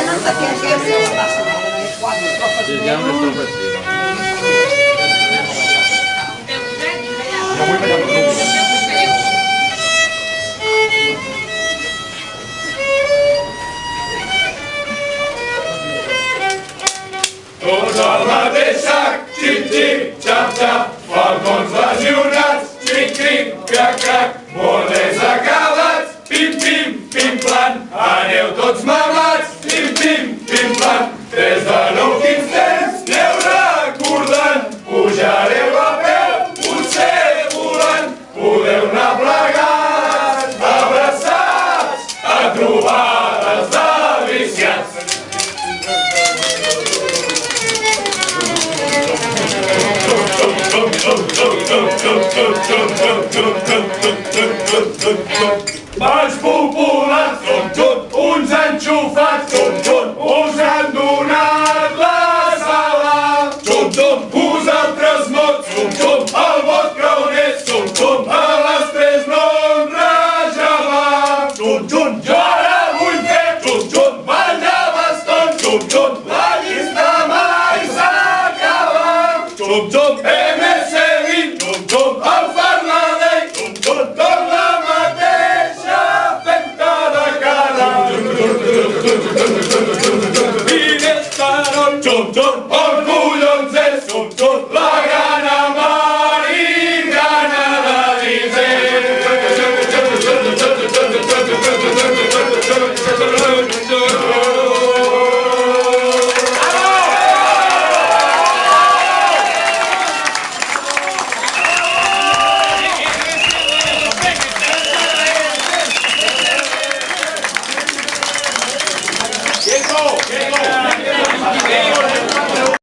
non sappiamo che Sì, diamo il trofettino. Tots al mateix sac, xip-xip, xap-xap, falcons lesionats, cric-cric, crac-crac, borders acabats, pim-pim, pim-plan, aneu tots mamats, pim-pim, pim-plan, des de nou quins temps aneu recordant, pujareu a peu, potser volant, podeu anar plegats, abraçats, a trobades de viciats. Balls populars, uns enxufats, us han donat la sala. Vosaltres mots, el vot creuner, a les 3 no em rajava. Jo ara vull fer ball de bastons, la llista mai s'acaba. MS20, el Farnadell, tot la mateixa festa de cara. Finesterol, el collons és, la gana marí, gana de Diego!